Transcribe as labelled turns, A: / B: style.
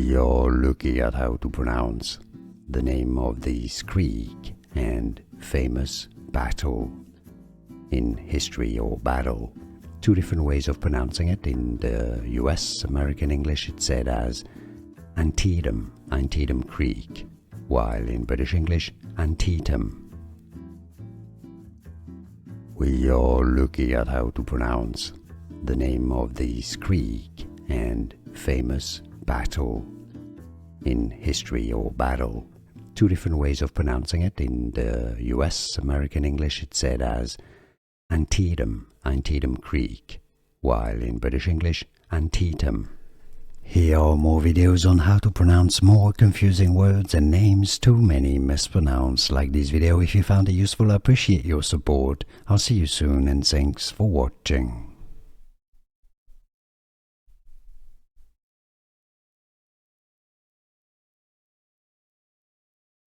A: We are looking at how to pronounce the name of this creek and famous battle in history or battle. Two different ways of pronouncing it. In the US American English it's said as Antietam Creek, while in British English Antietam. We are looking at how to pronounce the name of this creek and famous battle in history or battle. Two different ways of pronouncing it. In the US American English it's said as Antietam Creek, while in British English Antietam. Here are more videos on how to pronounce more confusing words and names too many mispronounced. Like this video if you found it useful. I appreciate your support. I'll see you soon and thanks for watching.